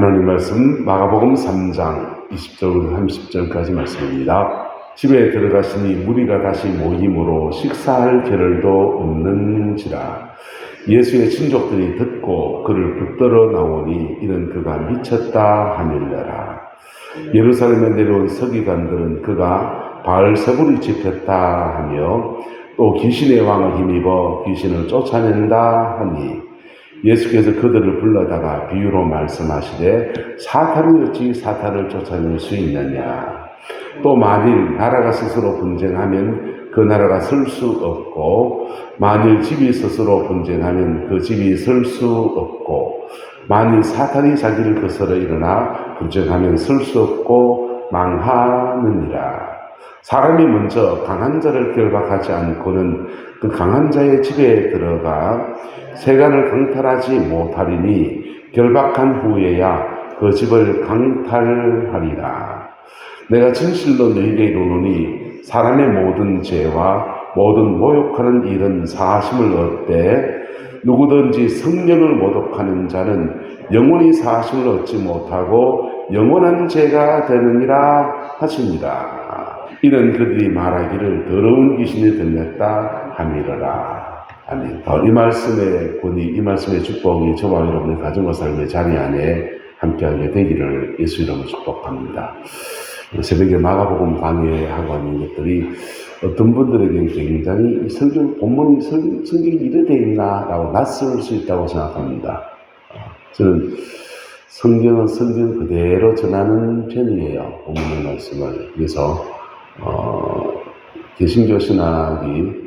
하나님 말씀 마가복음 3장 20절부터 30절까지 말씀입니다. 집에 들어가시니 무리가 다시 모임으로 식사할 겨를도 없는지라. 예수의 친족들이 듣고 그를 붙들어 나오니 이는 그가 미쳤다 하밀려라. 예루살렘에 내려온 서기관들은 그가 바알세불이 집혔다 하며 또 귀신의 왕을 힘입어 귀신을 쫓아낸다 하니 예수께서 그들을 불러다가 비유로 말씀하시되 사탄이 어찌 사탄을 쫓아낼 수 있느냐. 또 만일 나라가 스스로 분쟁하면 그 나라가 설 수 없고 만일 집이 스스로 분쟁하면 그 집이 설 수 없고 만일 사탄이 자기를 거스러 일어나 분쟁하면 설 수 없고 망하느니라. 사람이 먼저 강한 자를 결박하지 않고는 그 강한 자의 집에 들어가 세간을 강탈하지 못하리니 결박한 후에야 그 집을 강탈하리라. 내가 진실로 너희에게 이르노니 사람의 모든 죄와 모든 모욕하는 일은 사하심을 얻되 누구든지 성령을 모독하는 자는 영원히 사하심을 얻지 못하고 영원한 죄가 되느니라 하십니다. 이는 그들이 말하기를 더러운 귀신이 들렸다 함이러라. 아멘. 이 말씀의 권위, 이 말씀의 축복이 저와 여러분의 가정과 삶의 자리 안에 함께하게 되기를 예수 이름으로 축복합니다. 새벽에 마가복음 강의하고 하는 것들이 어떤 분들에게는 굉장히 성경 본문이 성경이 이래 돼 있나라고 낯설 수 있다고 생각합니다. 저는 성경은 성경 그대로 전하는 편이에요. 본문의 말씀을. 그래서 개신교 신학이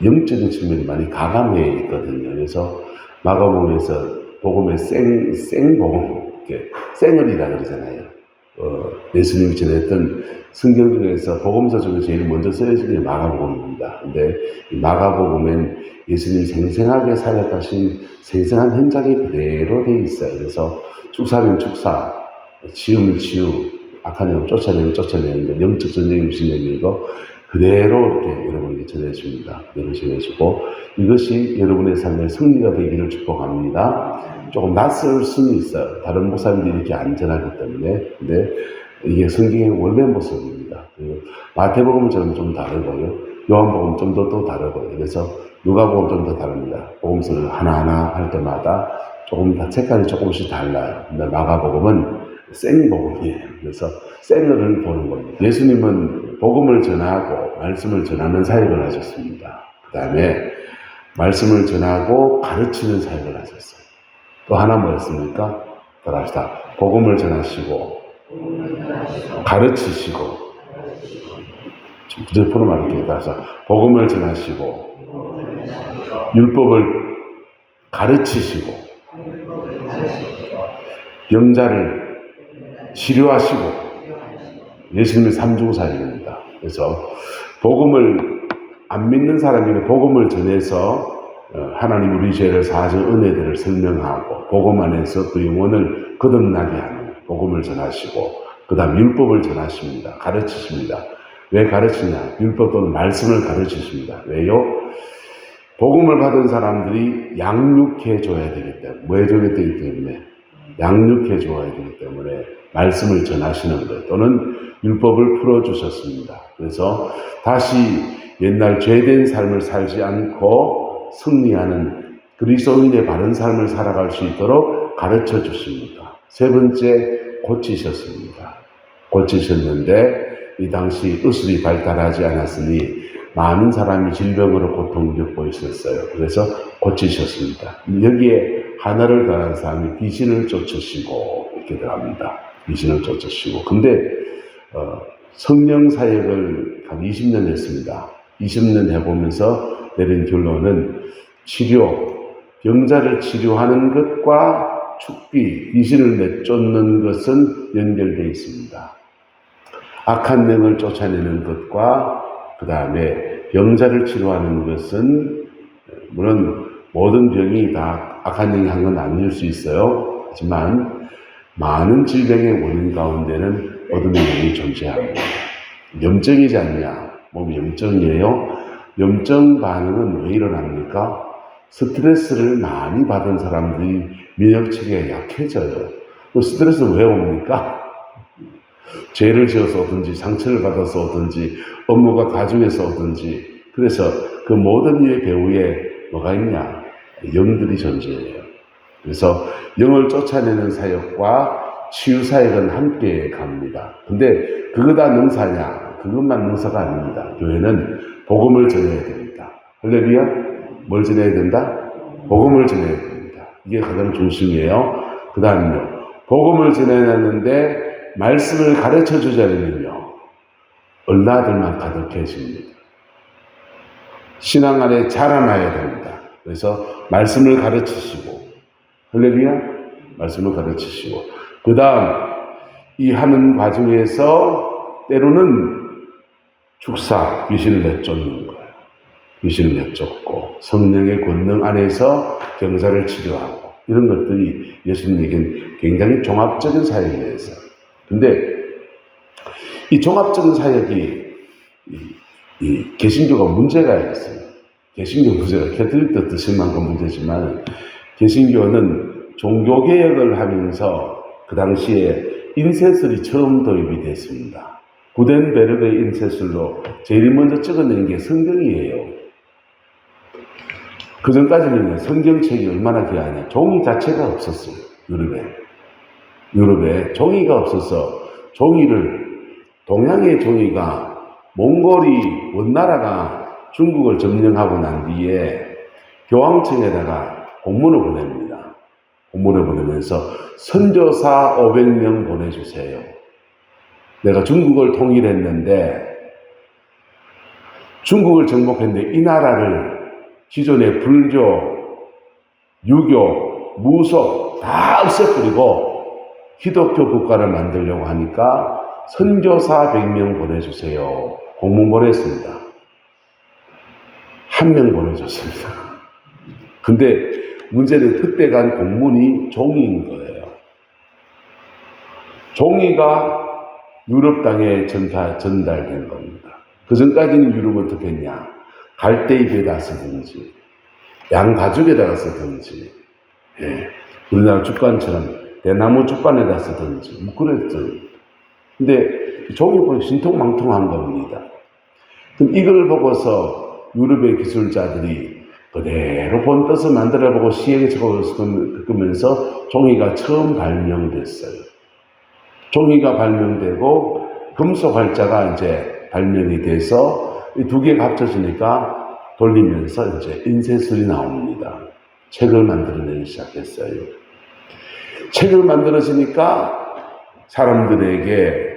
영적인 측면이 많이 가감해 있거든요. 그래서 마가복음에서 복음의 생복음, 생을이라 그러잖아요. 예수님이 전했던 성경 중에서 복음서 중에 제일 먼저 쓰여진 게 마가복음입니다. 근데 이 마가복음엔 예수님이 생생하게 사역하신 생생한 현장이 그대로 돼 있어요. 그래서 축사면 축사, 치유면 치유, 악한 영을 쫓아내는 것, 영적 전쟁이 무슨 얘기고 그대로 이렇게 여러분에게 전해줍니다. 그대로 전해주고 이것이 여러분의 삶의 승리가 되기를 축복합니다. 조금 낯설 수는 있어요. 다른 목사님들이 이렇게 안 전하기 때문에. 근데 이게 성경의 원래 모습입니다. 마태복음은 좀 다르고요. 요한복음 좀 더 다르고요. 그래서 누가복음 좀 더 다릅니다. 복음서를 하나하나 할 때마다 조금 다 색깔이 조금씩 달라요. 근데 마가복음은 생복음이에요. 그래서 생을 보는 겁니다. 예수님은 복음을 전하고 말씀을 전하는 사역을 하셨습니다. 그 다음에 말씀을 전하고 가르치는 사역을 하셨어요. 또 하나 뭐였습니까? 따라합시다. 복음을 전하시고 가르치시고 부적으로 말할게요. 따라서 복음을 전하시고 율법을 가르치시고 병자를 치료하시고 예수님의 삼중사역입니다. 그래서 복음을 안 믿는 사람에게 복음을 전해서 하나님 우리 죄를 사하신 은혜들을 설명하고 복음 안에서 그 영혼을 거듭나게 하는 복음을 전하시고 그 다음 율법을 전하십니다. 가르치십니다. 왜 가르치냐? 율법 또는 말씀을 가르치십니다. 왜요? 복음을 받은 사람들이 양육해 줘야 되기 때문에 뭐 해줘야 되기 때문에 양육해 줘야 되기 때문에 말씀을 전하시는 것 또는 율법을 풀어주셨습니다. 그래서 다시 옛날 죄된 삶을 살지 않고 승리하는 그리스도인의 바른 삶을 살아갈 수 있도록 가르쳐 주십니다. 세 번째, 고치셨습니다. 고치셨는데 이 당시 의술이 발달하지 않았으니 많은 사람이 질병으로 고통 겪고 있었어요. 그래서 고치셨습니다. 여기에 하나를 더한 사람이 귀신을 쫓으시고 이렇게 들어갑니다. 귀신을 쫓으시고. 근데 성령 사역을 한 20년 했습니다. 20년 해보면서 내린 결론은 병자를 치료하는 것과 축비, 귀신을 내쫓는 것은 연결되어 있습니다. 악한 영을 쫓아내는 것과 그 다음에 병자를 치료하는 것은 물론 모든 병이 다 악한 영이 한 건 아닐 수 있어요. 하지만 많은 질병의 원인 가운데는 어둠의 영이 존재합니다. 염증이지 않냐? 몸이 염증이에요. 염증 반응은 왜 일어납니까? 스트레스를 많이 받은 사람들이 면역체계가 약해져요. 스트레스는 왜 옵니까? 죄를 지어서 오든지 상처를 받아서 오든지 업무가 가중해서 오든지, 그래서 그 모든 일의 배후에 뭐가 있냐? 영들이 존재해요. 그래서 영을 쫓아내는 사역과 치유 사역은 함께 갑니다. 근데 그거 다 능사냐? 그것만 능사가 아닙니다. 교회는 복음을 전해야 됩니다. 할렐루야? 뭘 전해야 된다? 복음을 전해야 됩니다. 이게 가장 중심이에요. 그 다음요, 복음을 전해놨는데 말씀을 가르쳐 주자면요, 얼라들만 가득해집니다. 신앙 안에 자라나야 됩니다. 그래서 말씀을 가르치시고, 할렐루야? 말씀을 가르치시고, 그 다음 이 하는 과정에서 때로는 축사, 귀신을 내쫓는 거예요. 귀신을 내쫓고 성령의 권능 안에서 병자를 치료하고, 이런 것들이 예수님에겐 굉장히 종합적인 사역이에요. 근데 이 종합적인 사역이 이 개신교가 문제가 있어요. 개신교 문제가 캐톨릭도 드실 만큼 문제지만, 개신교는 종교개혁을 하면서 그 당시에 인쇄술이 처음 도입이 됐습니다. 구덴베르그의 인쇄술로 제일 먼저 찍어낸 게 성경이에요. 그 전까지는 성경책이 얼마나 귀하냐. 종이 자체가 없었어요. 유럽에 종이가 없어서, 동양의 종이가 몽골이 원나라가 중국을 점령하고 난 뒤에 교황청에다가 공문을 보냅니다. 공문을 보내면서 선교사 500명 보내주세요. 내가 중국을 통일했는데, 중국을 정복했는데 이 나라를 기존의 불교, 유교, 무속 다 없애버리고 기독교 국가를 만들려고 하니까 선교사 100명 보내주세요. 공문 보냈습니다. 한 명 보내줬습니다. 근데 문제는 그때 간 공문이 종이인 거예요. 종이가 유럽 땅에 전달된 겁니다. 그 전까지는 유럽은 어떻게 했냐? 갈대잎에다 쓰든지, 양가죽에다가 쓰든지, 우리나라 죽간처럼 대나무 죽간에다 쓰든지, 뭐 그랬죠. 근데 종이 신통망통한 겁니다. 그럼 이걸 보고서 유럽의 기술자들이 그대로 본 뜻을 만들어보고 시행에 적으면서 종이가 처음 발명됐어요. 종이가 발명되고 금속 활자가 이제 발명이 돼서 이 두 개가 합쳐지니까 돌리면서 이제 인쇄술이 나옵니다. 책을 만들어내기 시작했어요. 책을 만들어지니까 사람들에게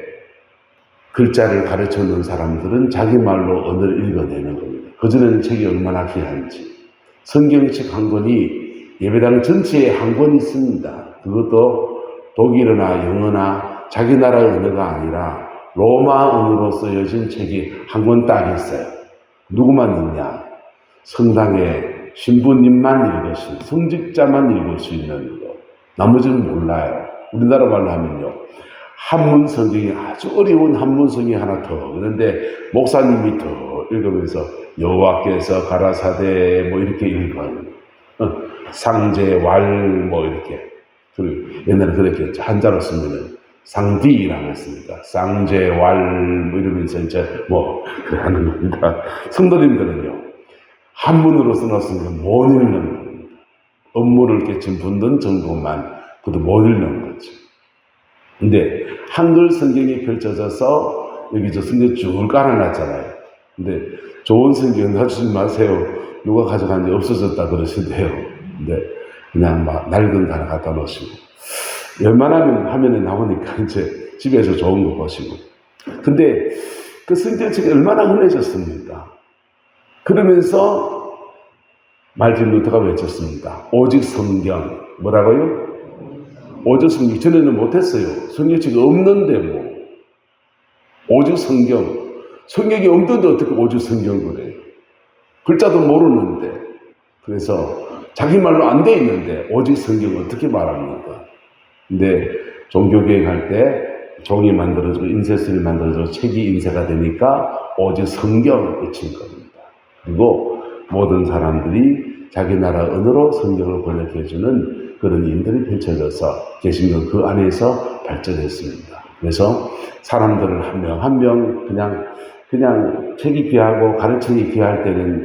글자를 가르쳐놓은 사람들은 자기 말로 언어를 읽어내는 겁니다. 그전에는 책이 얼마나 귀한지. 성경책 한 권이 예배당 전체에 한 권 있습니다. 그것도 독일어나 영어나 자기 나라 언어가 아니라 로마 언어로 쓰여진 책이 한 권 딱 있어요. 누구만 읽냐? 성당의 신부님만 읽으신, 성직자만 읽을 수 있는 거. 나머지는 몰라요. 우리나라 말로 하면요, 한문 성경이 아주 어려운 한문 성경이 하나 더, 그런데 목사님이 더 읽으면서 여호와께서 가라사대 뭐 이렇게 읽어요. 상제왈 뭐 이렇게. 옛날에 그렇게 했죠. 한자로 쓰면은 상디라고 했으니까 쌍제왈 뭐 이러면서 이제 뭐 하는 겁니다. 성도님들은요, 한문으로 써놨으니까 못 읽는 겁니다. 업무를 깨친 분들 정도만 그것도 못 읽는 거죠. 근데 한글 성경이 펼쳐져서 여기 저 성경 쭉 깔아놨잖아요. 근데 좋은 성경 놔주지 마세요. 누가 가져간지 없어졌다 그러신대요. 근데 그냥 막 낡은 거 하나 갖다 놓으시고, 웬만하면 화면에 나오니까 이제 집에서 좋은 거 보시고. 근데 그 성경책이 얼마나 흔해졌습니까? 그러면서 말틴 루터가 외쳤습니다. 오직 성경. 뭐라고요? 오직 성경. 전에는 못했어요. 성경책이 없는데 뭐. 오직 성경. 성경이 없는데 어떻게 오직 성경을 해요? 글자도 모르는데. 그래서 자기 말로 안 돼 있는데 오직 성경 어떻게 말합니까? 근데 종교개혁 할 때 종이 만들어지고 인쇄술이 만들어지고 책이 인쇄가 되니까 오직 성경을 외친 겁니다. 그리고 모든 사람들이 자기 나라 언어로 성경을 번역해주는 그런 일들이 펼쳐져서 개신교 그 안에서 발전했습니다. 그래서 사람들을 한 명 한 명 그냥 책이 귀하고 가르침이 귀할 때는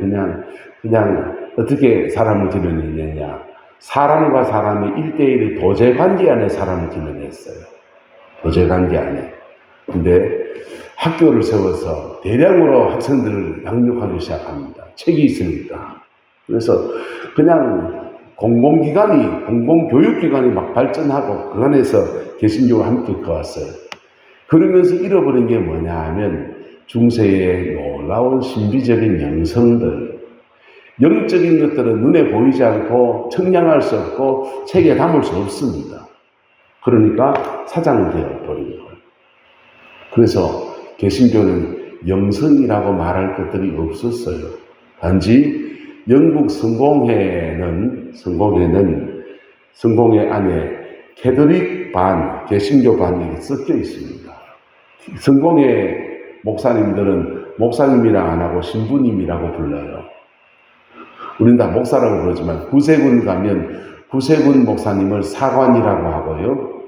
그냥 어떻게 사람을 기르느냐. 사람과 사람이 1대1의 도제관계 안에 사람을 기르냈어요. 도제관계 안에. 근데 학교를 세워서 대량으로 학생들을 양육하기 시작합니다. 책이 있으니까. 그래서 그냥 공공교육기관이 막 발전하고 그 안에서 개신교가 함께 커왔어요. 그러면서 잃어버린 게 뭐냐 하면 중세의 놀라운 신비적인 영성들, 영적인 것들은 눈에 보이지 않고 청량할 수 없고 책에 담을 수 없습니다. 그러니까 사장되어 버린 거예요. 그래서 개신교는 영성이라고 말할 것들이 없었어요. 단지 영국 성공회 안에 캐톨릭 반, 개신교 반이 섞여 있습니다. 성공회 목사님들은 목사님이라 안 하고 신부님이라고 불러요. 우리는 다 목사라고 그러지만 구세군 가면 구세군 목사님을 사관이라고 하고요.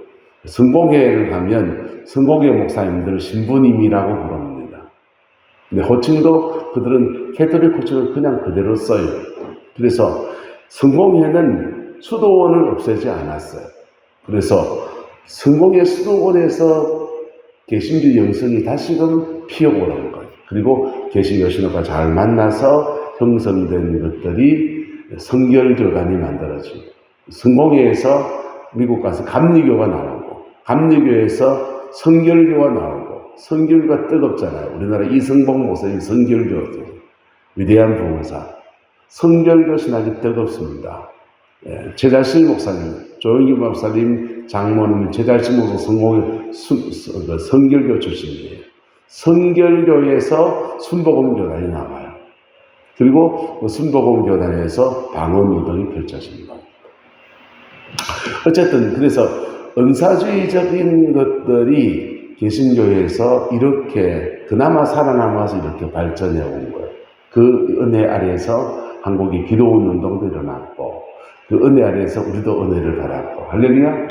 성공회를 가면 성공회 목사님들을 신부님이라고 부릅니다. 근데 호칭도 그들은 캐톨릭 호칭을 그냥 그대로 써요. 그래서 성공회는 수도원을 없애지 않았어요. 그래서 성공회 수도원에서 개신교 영성이 다시금 피어오는 거예요. 그리고 개신교 신호가 잘 만나서 형성된 것들이 성결교단이 만들어지고, 성공회에서 미국 가서 감리교가 나오고, 감리교에서 성결교가 나오고, 성결교가 뜨겁잖아요. 우리나라 이승복 목사님 성결교 위대한 부흥사. 성결교 신학이 뜨겁습니다. 최잘실 목사님, 조영기 목사님 장모님 최잘실 목사님 성결교 출신이에요. 성결교에서 순복음교단이 나와요. 그리고 순복음교단에서 방언운동이 펼쳐집니다. 어쨌든 그래서 은사주의적인 것들이 개신교에서 이렇게 그나마 살아남아서 이렇게 발전해 온 거예요. 그 은혜 아래에서 한국의 기도운동도 일어났고 그 은혜 아래에서 우리도 은혜를 받았고 할렐루야.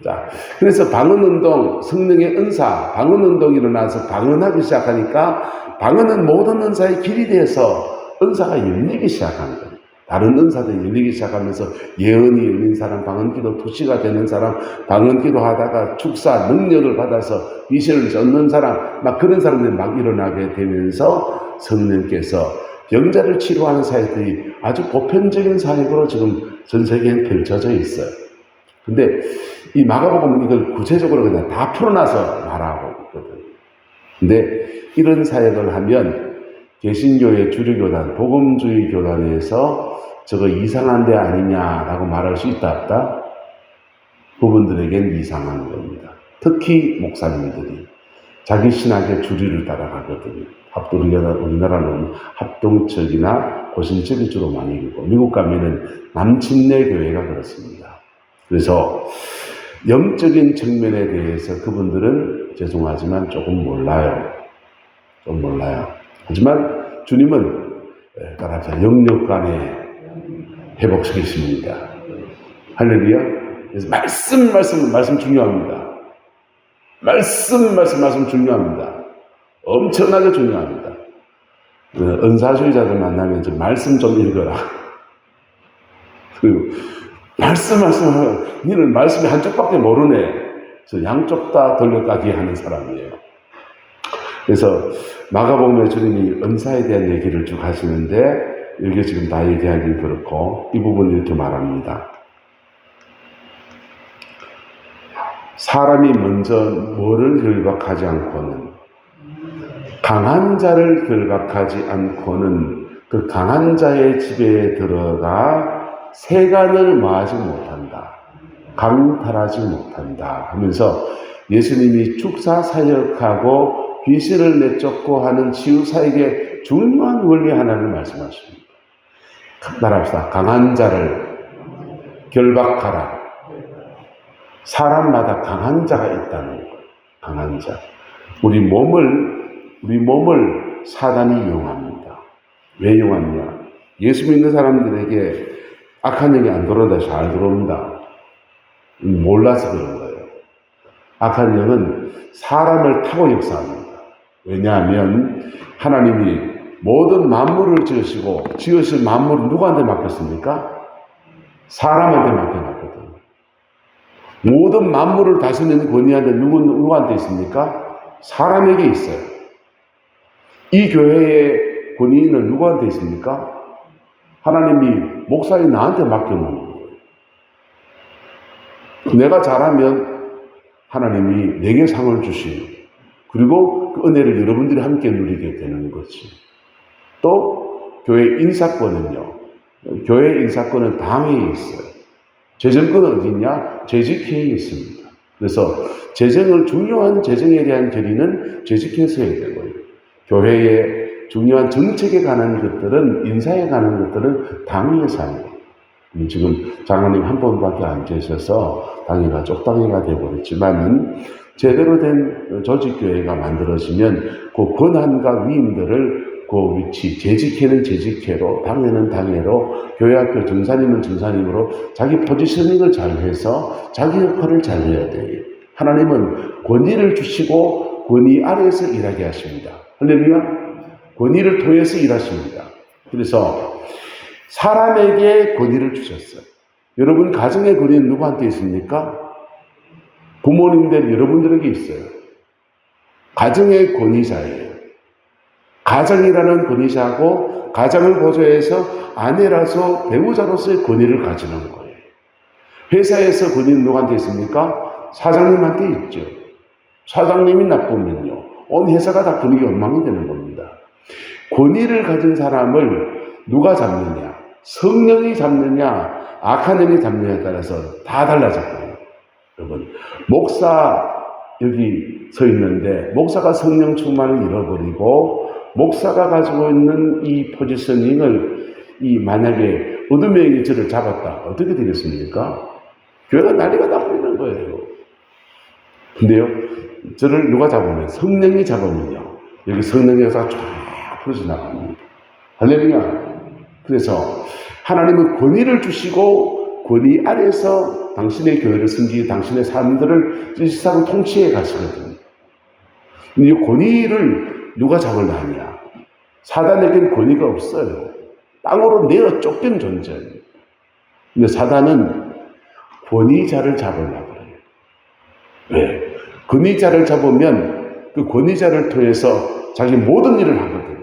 자, 그래서 방언운동, 성령의 은사, 방언운동이 일어나서 방언하기 시작하니까 방언은 모든 은사의 길이 돼서 은사가 열리기 시작한 거예요. 다른 은사들이 열리기 시작하면서 예언이 열린 사람, 방언기도 투시가 되는 사람, 방언기도 하다가 축사, 능력을 받아서 이시를 젓는 사람, 막 그런 사람들이 막 일어나게 되면서 성령께서 병자를 치료하는 사역들이 아주 보편적인 사역으로 지금 전 세계에 펼쳐져 있어요. 근데 이 마가복음은 이걸 구체적으로 그냥 다 풀어놔서 말하고 있거든요. 근데 이런 사역을 하면 개신교의 주류교단, 복음주의 교단에서 저거 이상한 데 아니냐라고 말할 수 있다 없다? 그분들에겐 이상한 겁니다. 특히 목사님들이 자기 신학의 주류를 따라가거든요. 우리나라는 합동측이나 고신측이 주로 많이 있고 미국 가면은 남침내 교회가 그렇습니다. 그래서 영적인 측면에 대해서 그분들은 죄송하지만 조금 몰라요. 좀 몰라요. 하지만 주님은 따라서 영육간에 회복시키십니다. 할렐루야. 그래서 말씀 중요합니다. 말씀 중요합니다. 엄청나게 중요합니다. 은사주의자들 만나면 좀 말씀 좀 읽어라. 그리고 말씀 니는 말씀이 한쪽밖에 모르네. 그래서 양쪽 다 돌려가기 하는 사람이에요. 그래서 마가복음에 주님이 은사에 대한 얘기를 쭉 하시는데 여기 지금 다 얘기하기 그렇고 이 부분을 이렇게 말합니다. 사람이 먼저 뭐를 결박하지 않고는 강한 자를 결박하지 않고는 그 강한 자의 집에 들어가 세간을 뭐하지 못한다. 강탈하지 못한다 하면서 예수님이 축사 사역하고 귀신을 내쫓고 하는 치유사에게 중요한 원리 하나를 말씀하십니다. 말합시다. 강한 자를 결박하라. 사람마다 강한 자가 있다는 거예요. 강한 자. 우리 몸을 사단이 이용합니다. 왜 이용하냐? 예수 믿는 사람들에게 악한 영이 안 들어온다, 잘 들어옵니다. 몰라서 그런 거예요. 악한 영은 사람을 타고 역사합니다. 왜냐하면 하나님이 모든 만물을 지으시고 지으신 만물을 누구한테 맡겼습니까? 사람한테 맡겨놨거든요. 모든 만물을 다스리는 권위한테 누구한테 있습니까? 사람에게 있어요. 이 교회의 권위는 누구한테 있습니까? 하나님이 목사인 나한테 맡겨놓은 거예요. 내가 잘하면 하나님이 내게 상을 주시고, 그리고 그 은혜를 여러분들이 함께 누리게 되는 거지. 또 교회 인사권은요, 교회 인사권은 당에 있어요. 재정권은 어디 있냐? 재직회에 있습니다. 그래서 중요한 재정에 대한 결의는 재직회에서 해야 되고요. 교회의 중요한 정책에 관한 것들은, 인사에 관한 것들은 당에서 합니다. 지금 장로님 한 분밖에 안 계셔서 당회가 쪽당회가 되어버렸지만은, 제대로 된 조직교회가 만들어지면 그 권한과 위임들을 그 위치, 재직회는 재직회로, 당회는 당회로, 교회학교 전사님은 전사님으로 자기 포지셔닝을 잘 해서 자기 역할을 잘 해야 돼요. 하나님은 권위를 주시고 권위 아래에서 일하게 하십니다. 할렐루야. 권위를 통해서 일하십니다. 그래서 사람에게 권위를 주셨어요. 여러분 가정의 권위는 누구한테 있습니까? 부모님들 여러분들에게 있어요. 가정의 권위자예요. 가정이라는 권위자고, 가정을 보조해서 아내라서 배우자로서의 권위를 가지는 거예요. 회사에서 권위는 누구한테 있습니까? 사장님한테 있죠. 사장님이 나쁘면요, 온 회사가 다 분위기 엉망이 되는 겁니다. 권위를 가진 사람을 누가 잡느냐, 성령이 잡느냐, 악한 영이 잡느냐에 따라서 다 달라졌거든요. 여러분, 목사 여기 서 있는데 목사가 성령 충만을 잃어버리고 목사가 가지고 있는 이 포지셔닝을 만약에 어둠의 영이 저를 잡았다, 어떻게 되겠습니까? 교회가 난리가 나버리는 거예요. 근데요, 저를 누가 잡으면, 성령이 잡으면요, 여기 성령의 역사가 쫙 풀어져 나갑니다. 할렐루야. 그래서 하나님은 권위를 주시고 권위 아래서 당신의 교회를 섬기고 당신의 사람들을 세상을 통치해 가시거든요. 근데 이 권위를 누가 잡으려 하냐? 사단에겐 권위가 없어요. 땅으로 내어 쫓긴 존재예요. 근데 사단은 권위자를 잡으려고 그래요. 왜? 권위자를 잡으면 그 권위자를 통해서 자기 모든 일을 하거든요.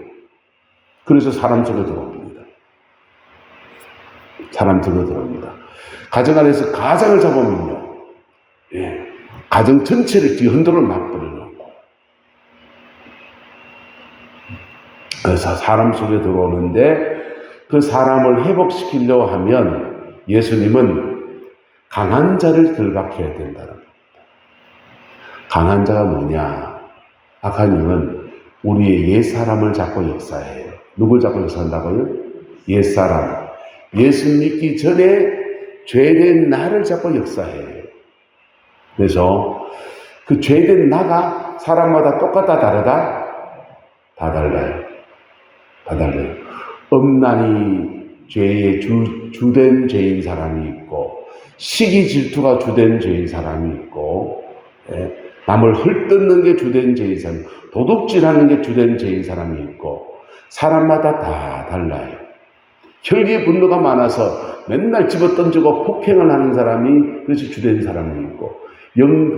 그래서 사람 속에 들어옵니다. 사람 속에 들어옵니다. 가정 안에서 가장을 잡으면요, 가정 전체를 뒤흔들어 놔버려요. 그래서 사람 속에 들어오는데, 그 사람을 회복시키려고 하면 예수님은 강한 자를 결박해야 된다는 겁니다. 강한 자가 뭐냐? 악한 영은 우리의 옛사람을 잡고 역사해요. 누굴 잡고 역사한다고요? 옛사람. 예수 믿기 전에 죄된 나를 잡고 역사해요. 그래서 그 죄된 나가 사람마다 똑같다, 다르다? 다 달라요. 다 달라요. 엄란이 죄의 주된 죄인 사람이 있고, 시기 질투가 주된 죄인 사람이 있고, 남을 헐뜯는 게 주된 죄인 사람, 도둑질하는 게 주된 죄인 사람이 있고, 사람마다 다 달라요. 혈기 분노가 많아서 맨날 집어던지고 폭행을 하는 사람이 그것이 주된 사람이 있고,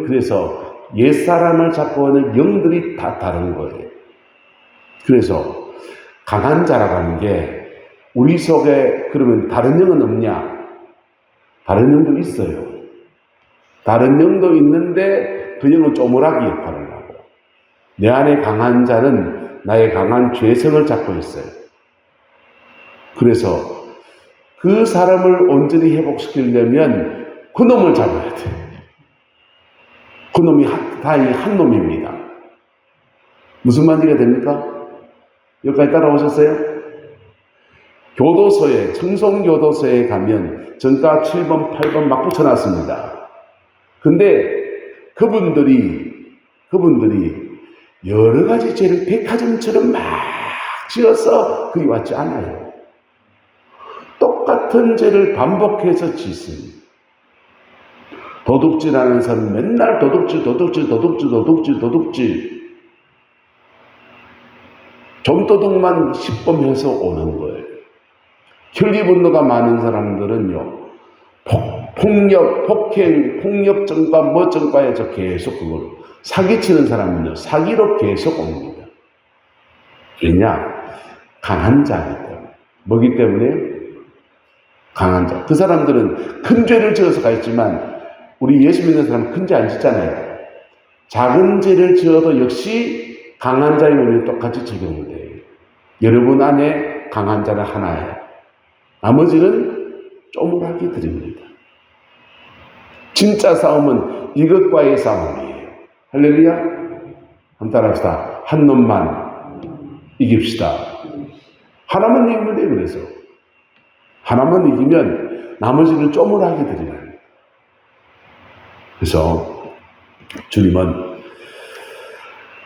그래서 옛사람을 잡고 하는 영들이 다 다른 거예요. 그래서 강한 자라고 하는 게, 우리 속에 그러면 다른 영은 없냐? 다른 영도 있어요. 다른 영도 있는데 그 영은 쪼무라기 역할을 하고, 내 안에 강한 자는 나의 강한 죄성을 잡고 있어요. 그래서 그 사람을 온전히 회복시키려면 그 놈을 잡아야 돼. 그 놈이 다행히 한 놈입니다. 무슨 말이가 됩니까? 여기까지 따라오셨어요? 교도소에, 청송교도소에 가면 정가 7번, 8번 막 붙여놨습니다. 근데 그분들이 여러 가지 죄를 백화점처럼 막 지어서 거기 왔지 않아요. 똑같은 죄를 반복해서 짓습니다. 도둑질하는 사람 맨날 도둑질. 좀도둑만 10번 해서 오는 거예요. 혈기분노가 많은 사람들은요, 폭력, 폭행, 폭력전과 뭐전과에서 계속 그걸 사기치는 사람은요, 사기로 계속 옵니다. 왜냐? 강한 자이기 때문에. 뭐기 때문에? 강한 자. 그 사람들은 큰 죄를 지어서 가있지만 우리 예수 믿는 사람은 큰 죄 안 짓잖아요. 작은 죄를 지어도 역시 강한 자의 원리는 똑같이 적용이 돼요. 여러분 안에 강한 자는 하나예요. 나머지는 쪼물하게 드립니다. 진짜 싸움은 이것과의 싸움이에요. 할렐루야. 한번 따라합시다. 한 놈만 이깁시다. 하나만 이기면 돼요. 그래서 하나만 이기면 나머지는 쪼물하게 드리는 거예요. 그래서 주님은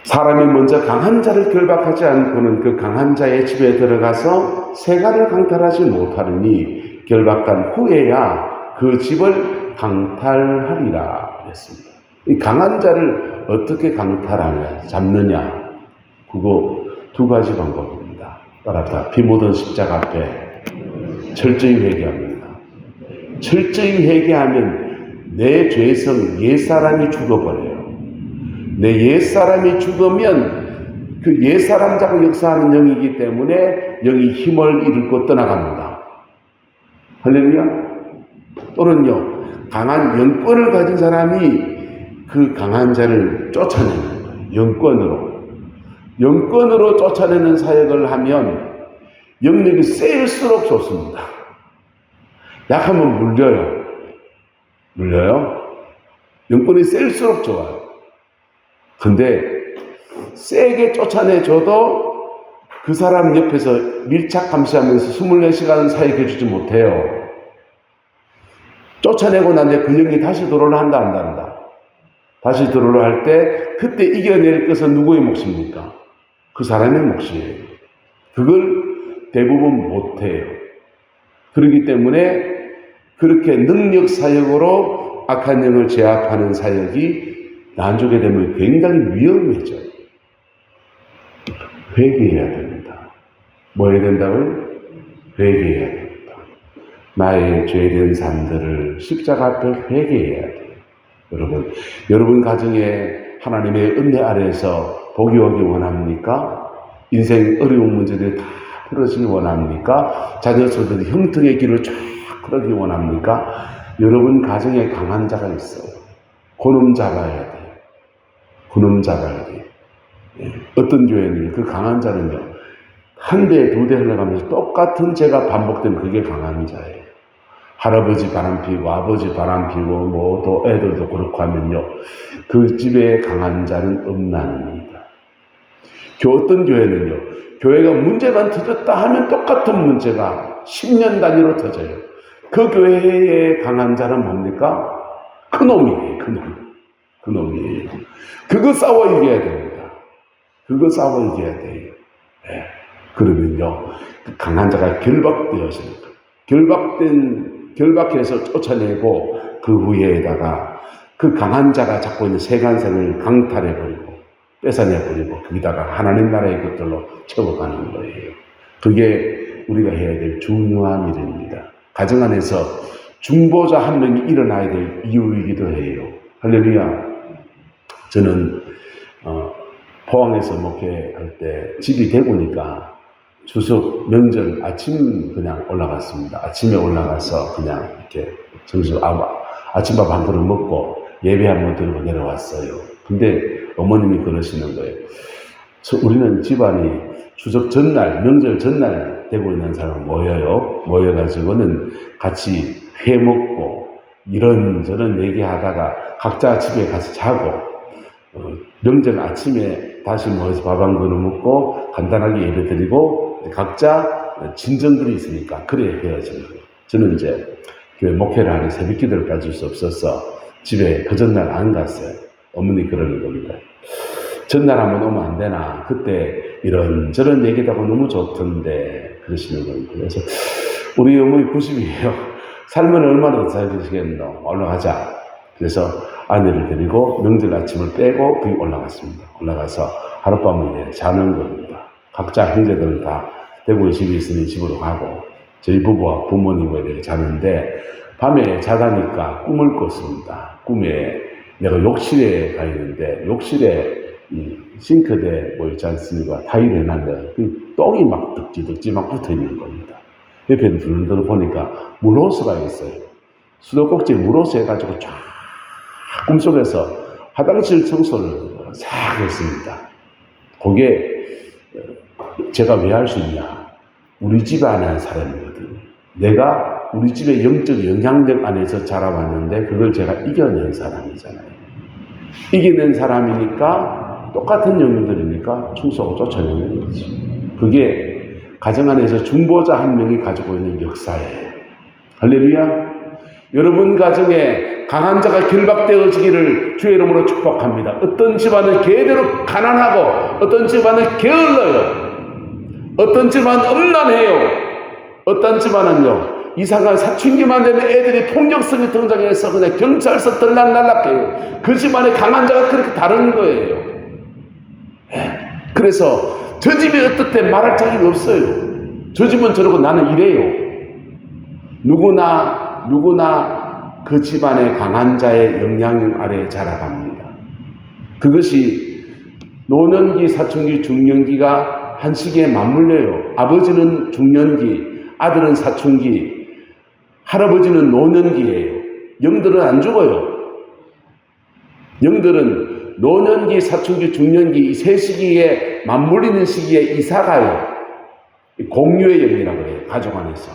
사람이 먼저 강한 자를 결박하지 않고는 그 강한 자의 집에 들어가서 세가를 강탈하지 못하느니 결박한 후에야 그 집을 강탈하리라 그랬습니다. 이 강한 자를 어떻게 강탈하냐, 잡느냐, 그거 두 가지 방법입니다. 따라합시다. 피 묻은 십자가 앞에 철저히 회개합니다. 철저히 회개하면 내 죄성 옛사람이 죽어버려요. 내 옛사람이 죽으면 그 옛사람 자꾸 역사하는 영이기 때문에 영이 힘을 잃고 떠나갑니다. 할렐루야. 또는요, 강한 영권을 가진 사람이 그 강한 자를 쫓아내는 거예요. 영권으로 쫓아내는 사역을 하면 영역이 세일수록 좋습니다. 약하면 물려요. 영권이 세일수록 좋아요. 근데 세게 쫓아내줘도 그 사람 옆에서 밀착 감시하면서 24시간 사역해 주지 못해요. 쫓아내고 난 뒤에 그 영이 다시 들어오려 한다, 안 한다? 다시 들어오려 할 때 그때 이겨낼 것은 누구의 몫입니까? 그 사람의 몫이에요. 그걸 대부분 못해요. 그렇기 때문에 그렇게 능력 사역으로 악한 영을 제압하는 사역이 나중에 되면 굉장히 위험해져요. 회개해야 됩니다. 뭐 해야 된다고요? 회개해야 됩니다. 나의 죄된 삶들을 십자가 앞에 회개해야 돼요. 여러분 가정에 하나님의 은혜 아래에서 복이 오기 원합니까? 인생 어려운 문제들이 다 풀어지기 원합니까? 자녀들이 형통의 길을 쫙 걸어기 원합니까? 여러분 가정에 강한 자가 있어요. 그놈 잡아야 돼요. 그놈 잡아야 돼요. 어떤 교회는 그 강한 자는요, 한 대, 두 대 흘러가면서 똑같은 죄가 반복되면 그게 강한 자예요. 할아버지 바람피고, 아버지 바람피고, 또 애들도 그렇고 하면요, 그 집에 강한 자는 음란입니다. 어떤 교회는요, 교회가 문제만 터졌다 하면 똑같은 문제가 10년 단위로 터져요. 그 교회의 강한 자는 뭡니까? 그놈이에요, 그놈이에요. 그거 싸워 이겨야 됩니다. 그거 싸워 이겨야 돼요. 네. 그러면요, 그 강한 자가 결박되었습니다. 결박해서 쫓아내고 그 후에다가 그 강한 자가 잡고 있는 세간생을 강탈해버리고 뺏어내버리고 거기다가 하나님 나라의 것들로 채워가는 거예요. 그게 우리가 해야 될 중요한 일입니다. 가정 안에서 중보자 한 명이 일어나야 될 이유이기도 해요. 할렐루야. 저는 포항에서 목회할 때 집이 대구니까 추석 명절 아침 그냥 올라갔습니다. 아침에 올라가서 그냥 이렇게 아침밥 한 그릇 먹고 예배 한번 드리고 내려왔어요. 근데 어머님이 그러시는 거예요. 우리는 집안이 추석 전날, 명절 전날 되고 있는 사람 모여요. 모여가지고는 같이 회 먹고 이런저런 얘기하다가 각자 집에 가서 자고 명절 아침에 다시 모여서 밥 한 그릇 먹고 간단하게 예배 드리고 각자 진정들이 있으니까 그래 헤어지는 거예요. 저는 이제 교회 목회를 하는 새벽 기도를 빠질 수 없어서 집에 그 전날 안 갔어요. 어머니 그러는 겁니다. 전날 한번 오면 안 되나? 그때 이런저런 얘기도 하고 너무 좋던데 그러시는 겁니다. 그래서 우리 어머니 90이에요. 살면 얼마나 더 살겠노? 올라가자. 그래서 아내를 데리고 명절 아침을 빼고 거기 올라갔습니다. 올라가서 하룻밤을 자는 겁니다. 각자 형제들은 다 대구에 집이 있으니 집으로 가고 저희 부부와 부모님과 이렇게 자는데 밤에 자다니까 꿈을 꿨습니다. 꿈에 내가 욕실에 가 있는데 욕실에 이 싱크대 뭐 있지 않습니까? 타일을 해놨는데 그 똥이 막 득지득지 막 붙어 있는 겁니다. 옆에 두른두른 보니까 물호수가 있어요. 수도꼭지에 물호수 해가지고 쫙 꿈속에서 화장실 청소를 싹 했습니다. 그게 제가 왜 할 수 있냐? 우리 집에 안에 한 사람이거든요. 내가 우리 집의 영적 영향력 안에서 자라왔는데 그걸 제가 이겨낸 사람이잖아요. 이겨낸 사람이니까 똑같은 영들이니까 충성을 쫓아내는 거지. 그게 가정 안에서 중보자 한 명이 가지고 있는 역사예요. 할렐루야. 여러분 가정에 강한 자가 결박되어지기를 주의 이름으로 축복합니다. 어떤 집안은 계대로 가난하고 어떤 집안은 게을러요. 어떤 집안은 엄난해요. 어떤 집안은요 이상한 사춘기만 되면 애들이 폭력성이 등장해서 그냥 경찰서 들락날락해요. 그 집안에 강한 자가 그렇게 다른 거예요. 그래서 저 집이 어떻대 말할 자격이 없어요. 저 집은 저러고 나는 이래요. 누구나 그 집안의 강한 자의 영향력 아래에 자라갑니다. 그것이 노년기, 사춘기, 중년기가 한 시기에 맞물려요. 아버지는 중년기, 아들은 사춘기, 할아버지는 노년기예요. 영들은 안 죽어요. 영들은 노년기, 사춘기, 중년기 이 세 시기에 맞물리는 시기에 이사가요. 공유의 영이라고 해요. 가족 안에서.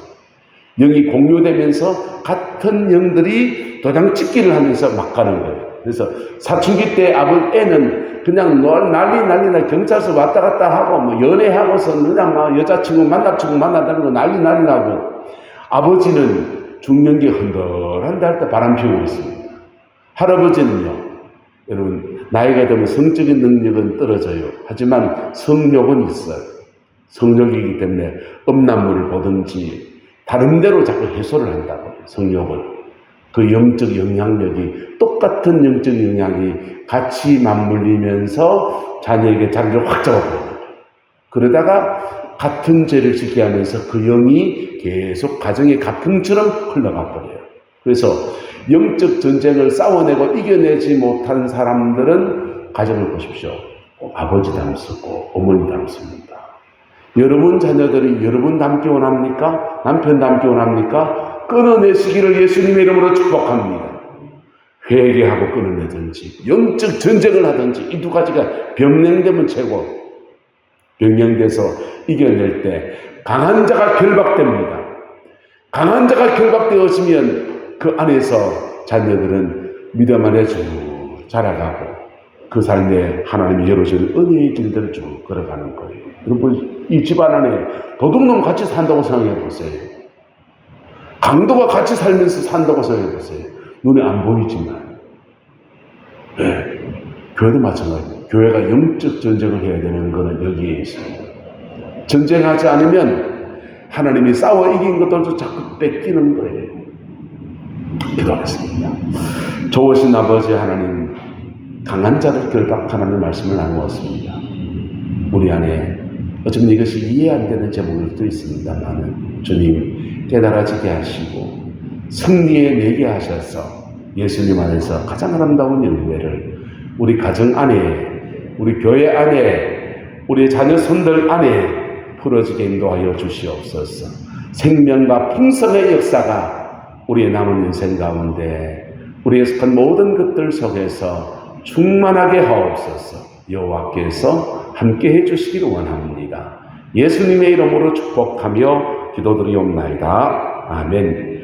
영이 공유되면서 같은 영들이 도장찍기를 하면서 막 가는 거예요. 그래서 사춘기 때 애는 그냥 난리나 경찰서 왔다 갔다 하고 뭐 연애하고서 그냥 막 여자친구 만나다는 거 난리 나고 아버지는 중년기 흔들한데 할 때 바람 피우고 있습니다. 할아버지는요. 여러분 나이가 되면 성적인 능력은 떨어져요. 하지만 성욕은 있어요. 성욕이기 때문에 음란물을 보든지 다른 데로 자꾸 해소를 한다고 성욕을. 그 영적 영향력이 똑같은 영적 영향이 같이 맞물리면서 자녀에게 자리를 확 잡아버려요. 그러다가 같은 죄를 짓게 하면서 그 영이 계속 가정의 가풍처럼 흘러가 버려요. 그래서 영적 전쟁을 싸워내고 이겨내지 못한 사람들은 가정을 보십시오. 아버지 닮았고 어머니 닮습니다. 여러분 자녀들이 여러분 닮기 원합니까? 남편 닮기 원합니까? 끊어내시기를 예수님의 이름으로 축복합니다. 회개하고 끊어내든지 영적 전쟁을 하든지 이 두 가지가 병행되면 최고. 병행돼서 이겨낼 때 강한 자가 결박됩니다. 강한 자가 결박되어지면 그 안에서 자녀들은 믿음 안에 쭉 자라가고 그 삶에 하나님이 열어주는 은혜의 길들을 쭉 걸어가는 거예요. 여러분 이 집안 안에 도둑놈 같이 산다고 생각해 보세요. 강도가 같이 살면서 산다고 생각해 보세요. 눈에 안 보이지만. 네. 교회도 마찬가지예요. 교회가 영적 전쟁을 해야 되는 것은 여기에 있습니다. 전쟁하지 않으면 하나님이 싸워 이긴 것들도 자꾸 뺏기는 거예요. 기도하겠습니다. 좋으신 아버지 하나님, 강한 자를 결박하라는 말씀을 나누었습니다. 우리 안에 어쩌면 이것이 이해 안 되는 제목일도 있습니다만 주님 깨달아지게 하시고 승리에 내게 하셔서 예수님 안에서 가장 아름다운 열매를 우리 가정 안에, 우리 교회 안에, 우리 자녀 손들 안에 풀어지게 인도하여 주시옵소서. 생명과 풍성의 역사가 우리의 남은 인생 가운데 우리의 속한 모든 것들 속에서 충만하게 하옵소서. 여호와께서 함께 해주시기를 원합니다. 예수님의 이름으로 축복하며 기도드리옵나이다. 아멘.